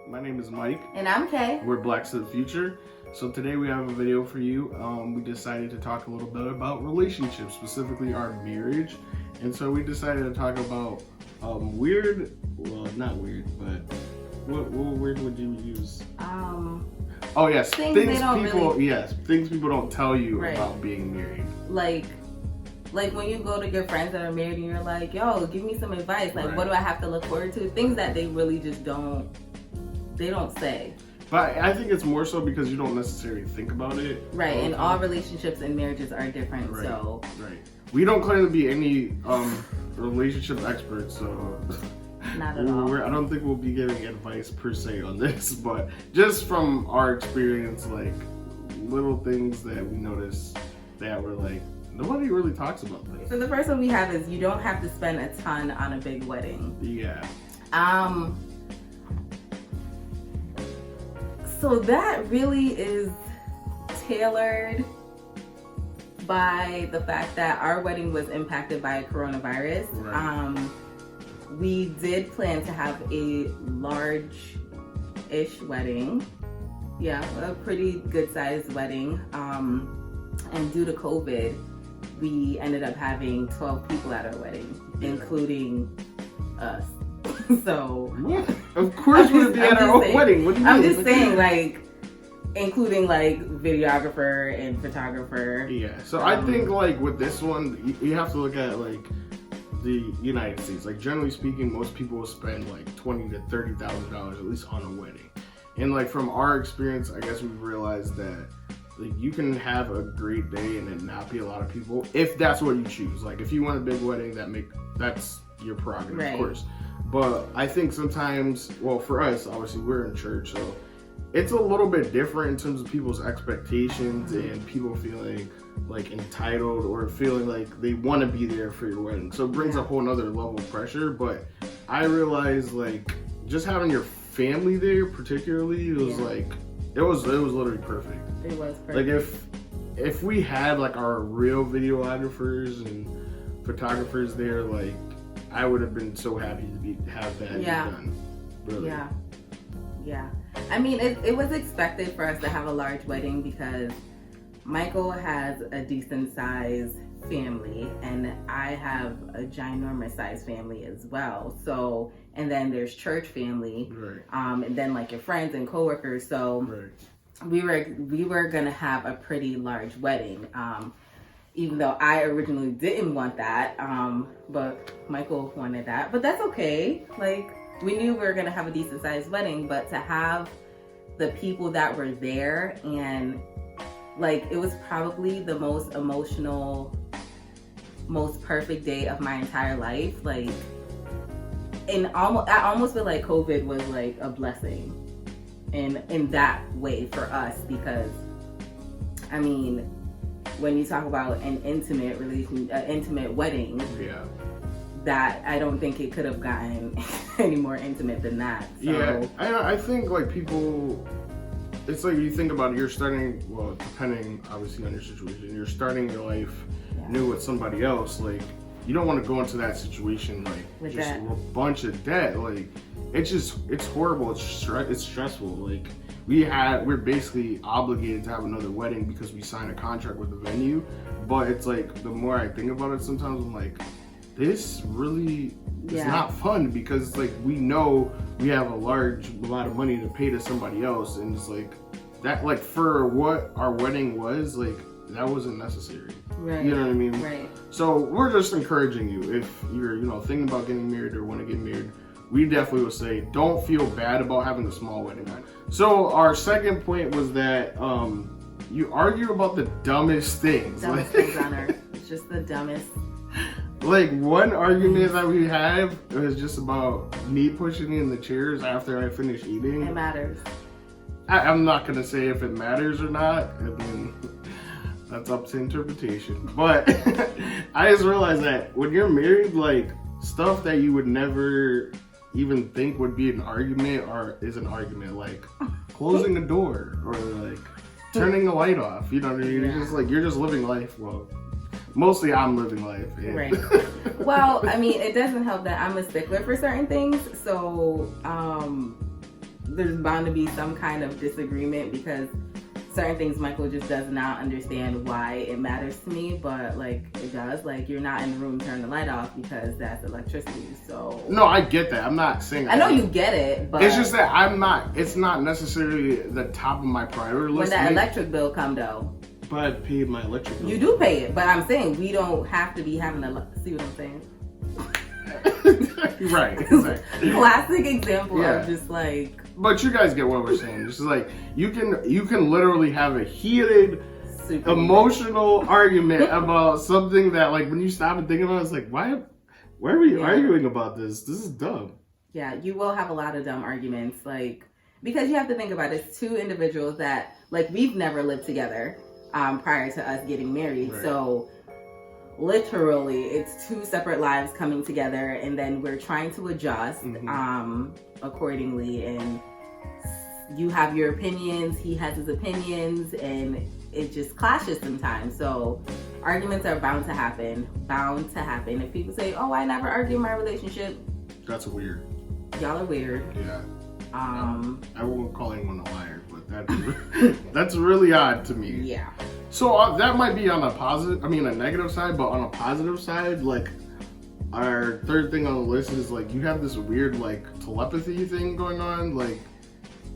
My name is Mike. And I'm Kay. We're Blacks to the Future. So today we have a video for you. We decided to talk a little bit about relationships, specifically our marriage. And so we decided to talk about weird, well, not weird, but what word would you use? Oh yes, things people don't tell you about being married. Like when you go to your friends that are married and you're like, yo, give me some advice. Like, what do I have to look forward to? Things that they really just don't say. But I think it's more so because you don't necessarily think about it. Right, and all relationships and marriages are different, so. Right. We don't claim to be any relationship experts, so. Not at all. I don't think we'll be giving advice per se on this, but just from our experience, like little things that we noticed that were like, nobody really talks about this. So the first one we have is you don't have to spend a ton on a big wedding. Yeah. So that really is tailored by the fact that our wedding was impacted by coronavirus. Right. We did plan to have a large-ish wedding. Yeah, a pretty good-sized wedding. And due to COVID, we ended up having 12 people at our wedding, including us. So what? Of course we would be at our own wedding. What do you mean? I'm just saying, like, including like videographer and photographer. Yeah. So I think like with this one, you have to look at like the United States. Like generally speaking, most people will spend like $20,000 to $30,000 at least on a wedding. And like from our experience, I guess we've realized that like you can have a great day and it not be a lot of people if that's what you choose. Like if you want a big wedding, that's your prerogative, of course. But I think sometimes, well, for us, obviously we're in church, so it's a little bit different in terms of people's expectations and people feeling like entitled or feeling like they want to be there for your wedding. So it brings a whole nother level of pressure. But I realized like just having your family there, particularly, it was like it was literally perfect. It was perfect. Like if we had like our real videographers and photographers there, like I would have been so happy to have that done. Really. Yeah. I mean, it was expected for us to have a large wedding because Michael has a decent sized family and I have a ginormous sized family as well. So, and then there's church family, and then like your friends and coworkers. So we were gonna have a pretty large wedding. Even though I originally didn't want that, but Michael wanted that. But that's okay. Like, we knew we were gonna have a decent sized wedding, but to have the people that were there and like, it was probably the most emotional, most perfect day of my entire life. Like, I almost feel like COVID was like a blessing in that way for us because, I mean, when you talk about an intimate wedding, that I don't think it could have gotten any more intimate than that. So. Yeah, I think like people, it's like you think about it, you're starting, well, depending obviously on your situation, you're starting your life new with somebody else. Like you don't want to go into that situation like with just a bunch of debt. Like it's horrible. It's stressful. Like we're basically obligated to have another wedding because we signed a contract with the venue. But it's like the more I think about it, sometimes I'm like, this really is not fun because it's like we know we have a large amount of money to pay to somebody else, and it's like that, like for what our wedding was, like that wasn't necessary. Right. You know what I mean? Right. So we're just encouraging you if you're thinking about getting married or want to get married. We definitely would say don't feel bad about having a small wedding. So our second point was that you argue about the dumbest things. Dumbest things on earth. It's just the dumbest. Like one argument that we have is just about me pushing in the chairs after I finish eating. It matters. I'm not gonna say if it matters or not. I mean, that's up to interpretation. But I just realized that when you're married, like stuff that you would never even think would be an argument or is an argument, like closing a door or like turning a light off. You know what I mean? It's just like you're just living life. Well, mostly I'm living life. Yeah. Right. Well, I mean, it doesn't help that I'm a stickler for certain things. So, there's bound to be some kind of disagreement because certain things Michael just does not understand why it matters to me, but like it does. Like you're not in the room, turn the light off because that's electricity. So no, I get that. I'm not saying I know you get it, but it's just that it's not necessarily the top of my priority list. When that electric bill come though. But I paid my electric bill. You do pay it, but I'm saying we don't have to be having see what I'm saying? Right. Exactly. Classic example of just like. But you guys get what we're saying. It's like you can literally have a heated, emotional argument about something that like when you stop and think about it, it's like why are we arguing about this? This is dumb. Yeah, you will have a lot of dumb arguments, like because you have to think about it, it's two individuals that like we've never lived together prior to us getting married, right. So literally it's two separate lives coming together, and then we're trying to adjust accordingly, and you have your opinions, he has his opinions, and it just clashes sometimes. So arguments are bound to happen. If people say, oh, I never argue in my relationship, that's weird. Y'all are weird. Yeah. I won't call anyone a liar, but that's really odd to me. Yeah. So that might be on a negative side, but on a positive side, like our third thing on the list is like you have this weird like telepathy thing going on. Like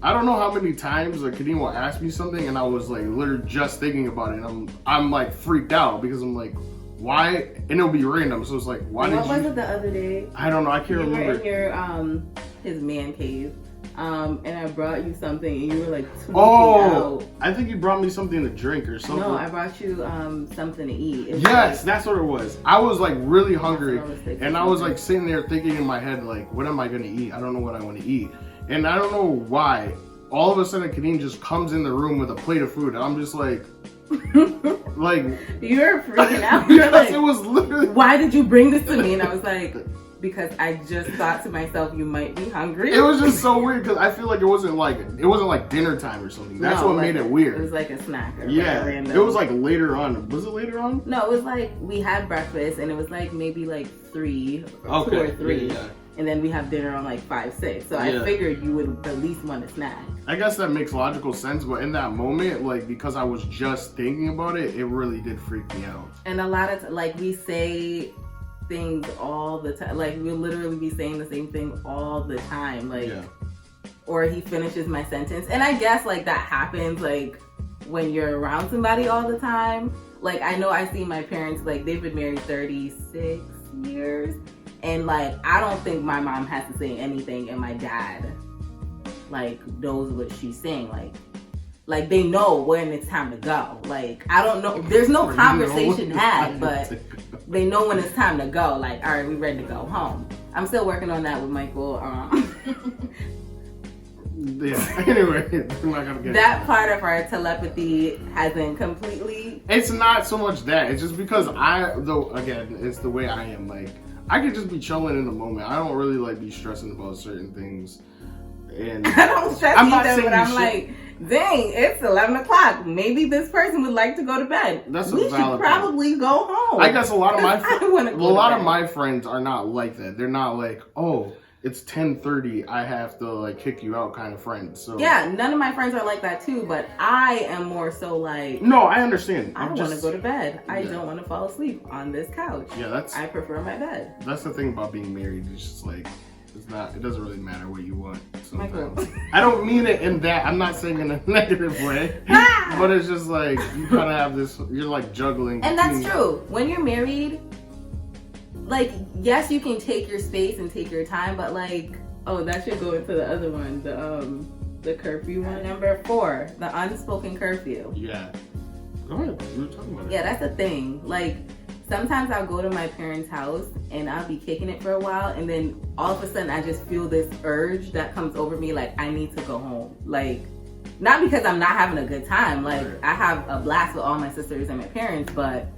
I don't know how many times like Kadeem will ask me something and I was like literally just thinking about it, and I'm like freaked out because I'm like, why? And it'll be random, so it's like, why did you? What was it the other day? I don't know. I can't remember. You were in your his man cave. And I brought you something, and you were like tweaking out. I think you brought me something to drink or something. No, I brought you something to eat. Yes, that's what it was. I was like really hungry, and I was like sitting there thinking in my head like, what am I gonna eat? I don't know what I want to eat, and I don't know why. All of a sudden, Kadeem just comes in the room with a plate of food, and I'm just like, like you're freaking out. You're like, it was literally. Why did you bring this to me? And I was like. Because I just thought to myself, you might be hungry. It was just so weird because I feel like it wasn't like dinner time or something. That's what made it weird. It was like a snack. Or it was like later on. Was it later on? No, it was like we had breakfast and it was like maybe like 2 or 3. Yeah. And then we have dinner on like 5, 6. So I figured you would at least want a snack. I guess that makes logical sense, but in that moment, like because I was just thinking about it, it really did freak me out. And a lot of like we say things all the time, like we'll literally be saying the same thing all the time, like or he finishes my sentence, and I guess like that happens like when you're around somebody all the time. Like I know I see my parents, like they've been married 36 years, and like I don't think my mom has to say anything, and my dad like knows what she's saying, like they know when it's time to go. Like I don't know, there's no conversation had, but they know when it's time to go. Like, all right, we ready to go home. I'm still working on that with Michael. Yeah. Anyway, we're not gonna get that part of our telepathy hasn't completely. It's not so much that. It's just because it's the way I am. Like, I could just be chilling in the moment. I don't really like be stressing about certain things. And I don't stress either, but I'm like, dang, it's 11 o'clock. Maybe this person would like to go to bed. That's we should probably go home. I guess a lot of my friends are not like that. They're not like, oh, it's 10:30. I have to like kick you out kind of friends. So yeah, none of my friends are like that too. But I am more so like. No, I understand. I want to go to bed. I don't want to fall asleep on this couch. Yeah, I prefer my bed. That's the thing about being married. It's just like. It doesn't really matter what you want sometimes. I don't mean it in that. I'm not saying in a negative way. But it's just like, you kind of have this, you're like juggling. And that's true. When you're married, like, yes, you can take your space and take your time, but like, oh, that should go into the other one, the curfew one. Number 4, the unspoken curfew. Yeah. Go ahead. We were talking about it. Yeah, that's the thing. Like, sometimes I'll go to my parents' house and I'll be kicking it for a while, and then all of a sudden I just feel this urge that comes over me, like I need to go home. Like, not because I'm not having a good time. Like, I have a blast with all my sisters and my parents, but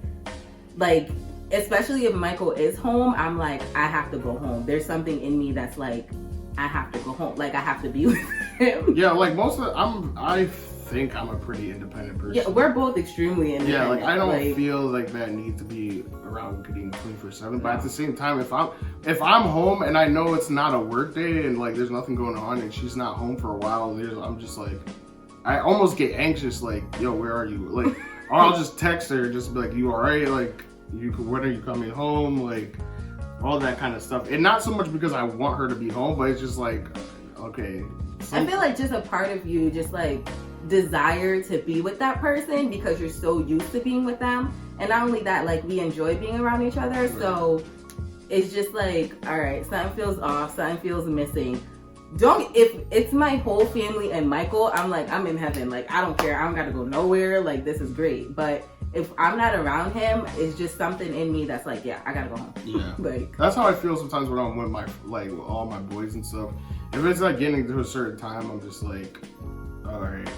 like, especially if Michael is home, I'm like, I have to go home. There's something in me that's like, I have to go home. Like, I have to be with him. Yeah, like I think I'm a pretty independent person. Yeah, we're both extremely independent. Yeah, like I don't feel like that need to be around Kadeem 24/7. But at the same time, if I'm home and I know it's not a work day and like there's nothing going on and she's not home for a while, I'm just like, I almost get anxious. Like, yo, where are you? Like, or I'll just text her, just be like, you alright? Like, when are you coming home? Like, all that kind of stuff. And not so much because I want her to be home, but it's just like, okay. I feel like just a part of you just like desire to be with that person because you're so used to being with them. And not only that, like we enjoy being around each other. Right. So it's just like, all right, something feels off, something feels missing. If it's my whole family and Michael, I'm like, I'm in heaven. Like, I don't care. I don't got to go nowhere. Like, this is great. But if I'm not around him, it's just something in me that's like, yeah, I got to go home. Yeah. Like, that's how I feel sometimes when I'm with with all my boys and stuff. If it's like getting to a certain time, I'm just like, all right.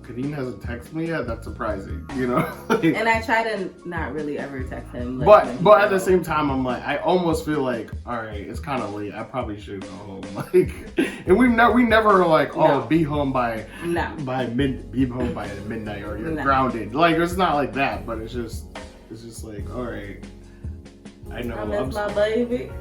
Kadeem hasn't texted me yet. That's surprising, you know. And I try to not really ever text him. Like, but at the ssame time, I'm like, I almost feel like, all right, it's kind of late. I probably should go home. Like, and we never are like, oh, be home by midnight or you're grounded. Like, it's not like that. But it's just like, all right, I know. I miss my baby.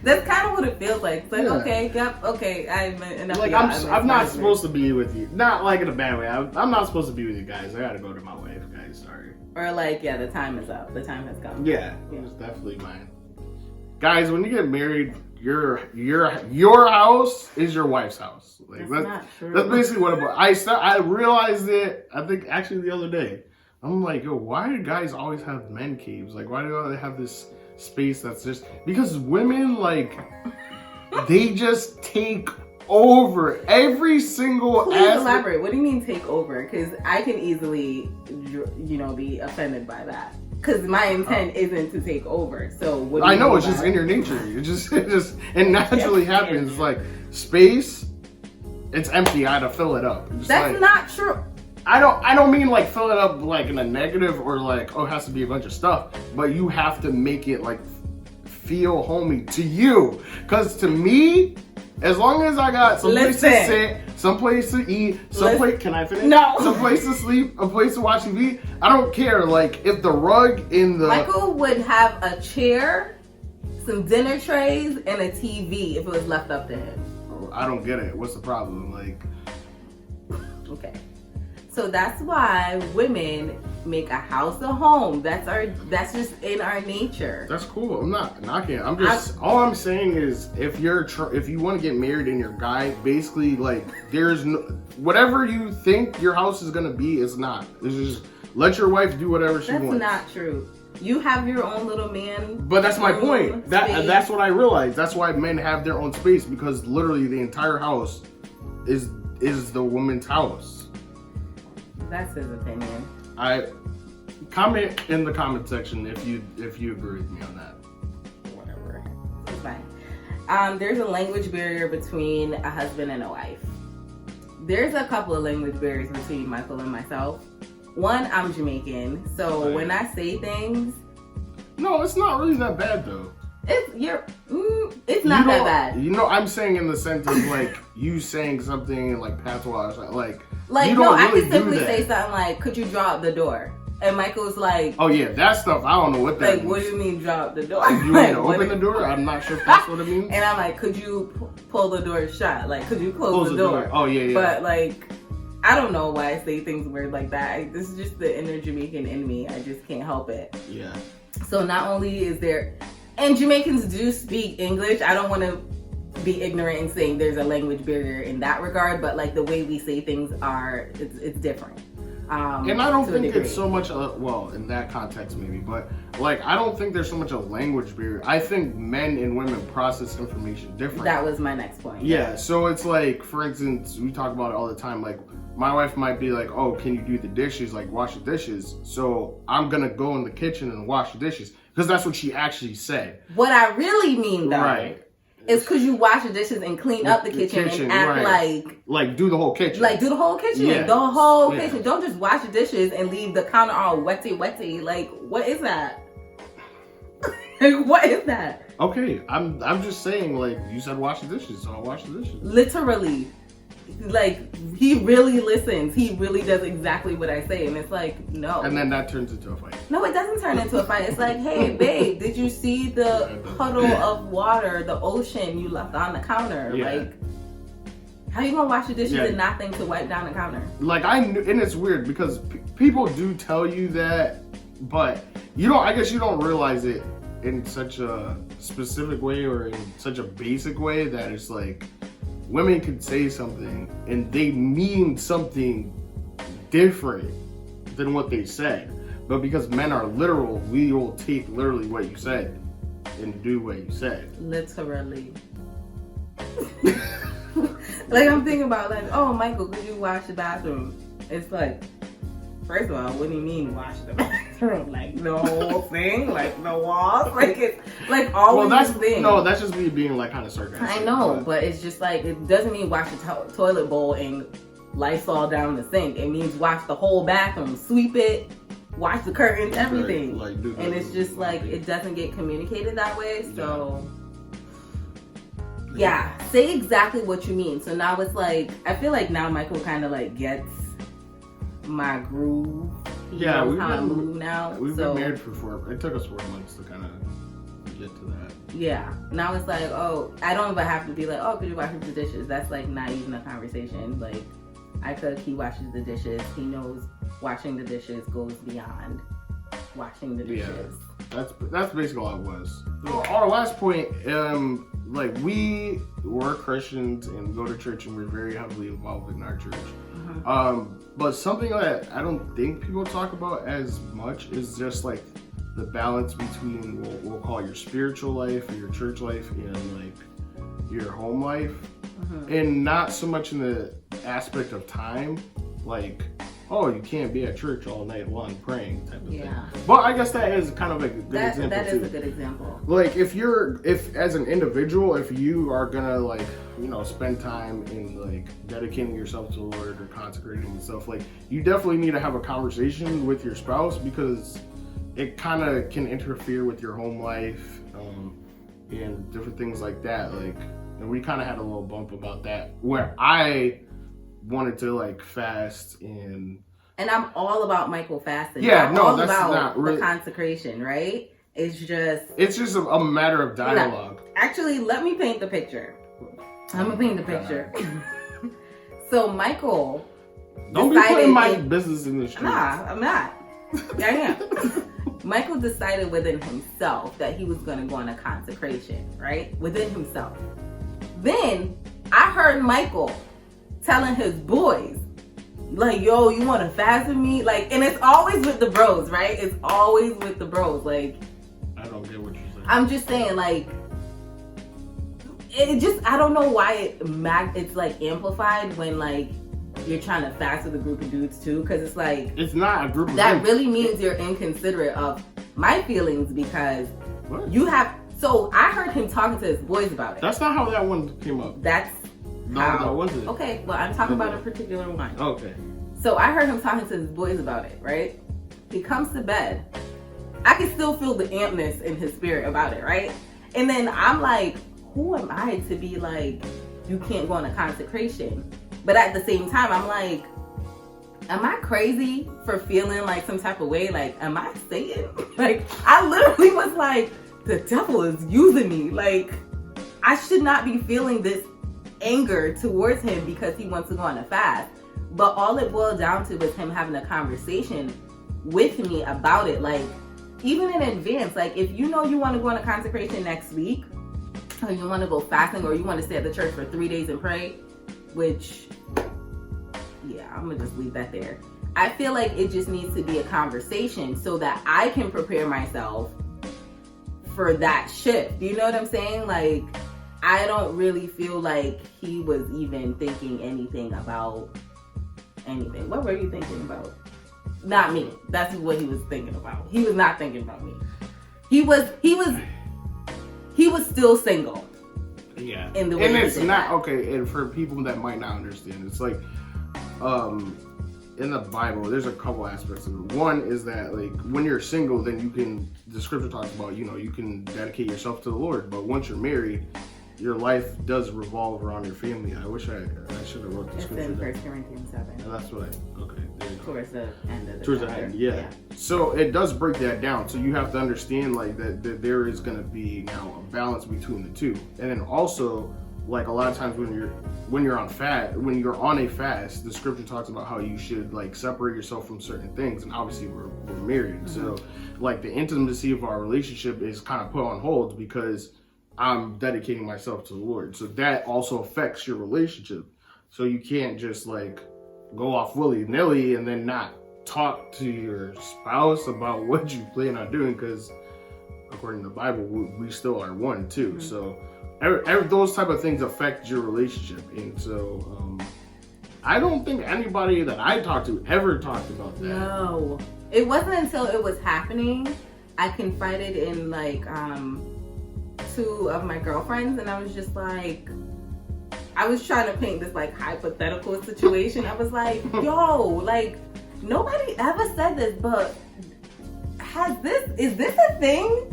That's kind of what it feels like. It's like, okay, yep, okay. I'm not supposed to be with you. Not like in a bad way. I'm not supposed to be with you guys. I gotta go to my wife, guys. Sorry. Or like, yeah, the time is up. The time has come. Yeah, it's definitely mine. Guys, when you get married, your house is your wife's house. Like that's not true. That's basically what it was. I realized it. I think actually the other day. I'm like, yo, why do guys always have men caves? Like, why do they have this space that's just because women like they just take over every single Please elaborate. What do you mean take over? Because I can easily be offended by that because my intent isn't to take over. So what do I know it's just in your nature. It just naturally happens. It's like space, it's empty. I had to fill it up. That's not true. I don't mean like fill it up like in a negative or like, oh, it has to be a bunch of stuff, but you have to make it like feel homey to you. Cause to me, as long as I got some place to sit, some place to eat, can I finish? No. Some place to sleep, a place to watch TV, I don't care. Like if the rug in the Michael would have a chair, some dinner trays, and a TV if it was left up to him. I don't get it. What's the problem? Like, okay. So that's why women make a house a home. That's just in our nature. That's cool. I'm not knocking it. All I'm saying is if you want to get married and your guy, basically like there's no whatever you think your house is gonna be is not. It's just let your wife do whatever she wants. That's not true. You have your own little man. But that's my point. That's what I realized. That's why men have their own space because literally the entire house is the woman's house. That's his opinion. I comment in the comment section if you agree with me on that. Whatever. It's fine. There's a language barrier between a husband and a wife. There's a couple of language barriers between Michael and myself. One, I'm Jamaican, so when I say things, no, it's not really that bad though. It's not that bad. You know, I'm saying in the sense of like you saying something in like patois, like I could simply say something like, "Could you draw up the door?" And Michael's like, "Oh yeah, that stuff. I don't know what that means." What do you mean draw up the door? You want to open the door? I'm not sure if that's what it means. And I'm like, "Could you pull the door shut? Like, could you close the door?" Oh yeah. But like, I don't know why I say things weird like that. This is just the inner Jamaican in me. I just can't help it. Yeah. So not only is there, and Jamaicans do speak English. I don't want to be ignorant in saying there's a language barrier in that regard, but like the way we say things it's different. And I don't think it's so much, in that context maybe, but like I don't think there's so much a language barrier. I think men and women process information different. That was my next point. Yeah, so it's like, for instance, we talk about it all the time, like my wife might be like, oh, can you do the dishes, like wash the dishes? So I'm gonna go in the kitchen and wash the dishes, because that's what she actually said. What I really mean though, right, is because you wash the dishes and clean up the kitchen and act like do the whole kitchen. Like do the whole kitchen. Yeah. The whole kitchen. Don't just wash the dishes and leave the counter all wetty. Like, what is that? What is that? Okay, I'm just saying, like, you said wash the dishes, so I'll wash the dishes. Literally. like, he really listens. He really does exactly what I say. And it's like, no. And then that turns into a fight. No, it doesn't turn into a fight. It's like, hey, babe, did you see the puddle of water, the ocean you left on the counter? Yeah. Like, how you gonna wash the dishes and not think to wipe down the counter? Like, I knew, and it's weird because people do tell you that, but you don't, I guess you don't realize it in such a specific way or in such a basic way that it's like, women could say something and they mean something different than what they said. But because men are literal, we will take literally what you said and do what you said. Literally. Like, I'm thinking about, like, oh, Michael, could you wash the bathroom? It's like, first of all, what do you mean wash the bathroom? Like, the whole thing? Like, the walls? Like, it's, like, always that's the thing. No, that's just me being, like, kind of sarcastic. I know, but it's just, like, it doesn't mean wash the toilet bowl and Lysol down the sink. It means wash the whole bathroom, sweep it, wash the curtains, everything. Like, and it's just, like, it doesn't get communicated that way, so... Yeah, say exactly what you mean. So now it's like, I feel like now Michael kind of like gets my groove. Yeah, we've been married for it took us 4 months to kind of get to that. Yeah, now it's like, oh, I don't even have to be like, oh, could you wash the dishes? That's like not even a conversation. Like, I cook, he washes the dishes. He knows washing the dishes goes beyond washing the dishes. Yeah, that's basically all it was. Our last point, like, we were Christians and go to church and we're very heavily involved in our church. Mm-hmm. But something that I don't think people talk about as much is just like the balance between what we'll call your spiritual life or your church life and like your home life. Mm-hmm. And not so much in the aspect of time, like, oh, you can't be at church all night long praying type of thing. But I guess that is kind of like a good example that too. Is a good example. Like, if as an individual, if you are gonna, like, you know, spend time in like dedicating yourself to the Lord or consecrating and stuff, like, you definitely need to have a conversation with your spouse because it kind of can interfere with your home life and different things like that. Like, and we kind of had a little bump about that where I wanted to like fast and I'm all about Michael fasting. Yeah, I'm no, all that's about not really the consecration, right? It's just a matter of dialogue. Actually, let me paint the picture. I'm gonna paint the picture. So Michael, don't be putting my business in the streets. Nah, I'm not. I am. Michael decided within himself that he was gonna go on a consecration, right? Within himself. Then I heard Michael telling his boys, like, yo, you want to fast with me? Like, and it's always with the bros, right? It's always with the bros. Like, I don't get what you're saying. I'm just saying, like, it just, I don't know why it's like amplified when like you're trying to fast with a group of dudes too, because it's like, it's not a group of that dudes. really means you're inconsiderate of my feelings because what? You have. So I heard him talking to his boys about it. That's not how that one came up. No, that wasn't. Okay, well, I'm talking about a particular one. Okay. So I heard him talking to his boys about it, right? He comes to bed. I can still feel the ampness in his spirit about it, right? And then I'm like, who am I to be like, you can't go on a consecration? But at the same time, I'm like, am I crazy for feeling like some type of way? Like, am I Satan? Like, I literally was like, the devil is using me. Like, I should not be feeling this anger towards him because he wants to go on a fast. But all it boiled down to was him having a conversation with me about it. Like, even in advance, like, if you know you want to go on a consecration next week, or you want to go fasting, or you want to stay at the church for 3 days and pray, which, yeah, I'm gonna just leave that there. I feel like it just needs to be a conversation so that I can prepare myself for that shift. You know what I'm saying? Like, I don't really feel like he was even thinking anything about anything. What were you thinking about? Not me. That's what he was thinking about. He was not thinking about me. He was still single. Yeah. In the way and it's not okay. And for people that might not understand, it's like, in the Bible, there's a couple aspects of it. One is that, like, when you're single, then the scripture talks about, you know, you can dedicate yourself to the Lord. But once you're married, your life does revolve around your family. I wish I should have wrote the It's scripture in down. 1 Corinthians 7. And that's what okay, there you go. Towards the end of the Towards the chapter. end, yeah. So it does break that down. So you have to understand like that there is going to be now a balance between the two. And then also, like a lot of times when you're on a fast, the scripture talks about how you should like separate yourself from certain things. And obviously we're married. So like the intimacy of our relationship is kind of put on hold because I'm dedicating myself to the Lord. So that also affects your relationship. So you can't just like go off willy-nilly and then not talk to your spouse about what you plan on doing, because according to the Bible, we still are one too. So those type of things affect your relationship. And so I don't think anybody that I talked to ever talked about that. No. It wasn't until it was happening, I confided in like 2 of my girlfriends, and I was just like, I was trying to paint this like hypothetical situation. I was like, yo, like nobody ever said this, but is this a thing?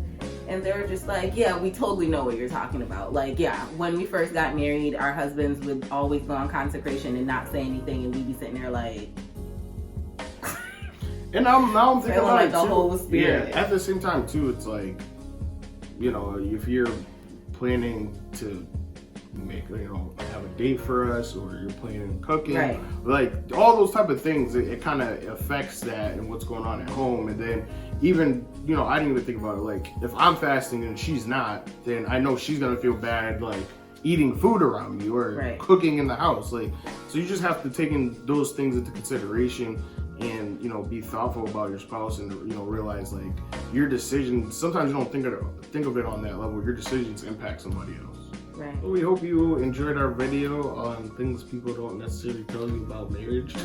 And they were just like, yeah, we totally know what you're talking about. Like, yeah, when we first got married, our husbands would always go on consecration and not say anything, and we'd be sitting there like, and now I'm thinking about like it the too. whole spirit. Yeah, at the same time too, it's like, you know, if you're planning to have a date for us, or you're planning on cooking, right, like all those type of things, it kind of affects that and what's going on at home. And then even, I didn't even think about it, like if I'm fasting and she's not, then I know she's gonna feel bad like eating food around me or cooking in the house. Like, so you just have to take in those things into consideration and be thoughtful about your spouse, and realize like your decisions, sometimes you don't think of it on that level. Your decisions impact somebody else. right. Well, we hope you enjoyed our video on things people don't necessarily tell you about marriage.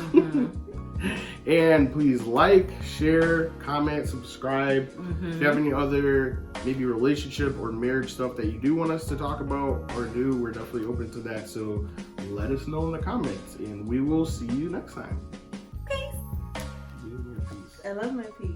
And please like, share, comment, subscribe. If you have any other maybe relationship or marriage stuff that you do want us to talk about or do, we're definitely open to that. So let us know in the comments, and we will see you next time. Peace. Peace. I love my peace.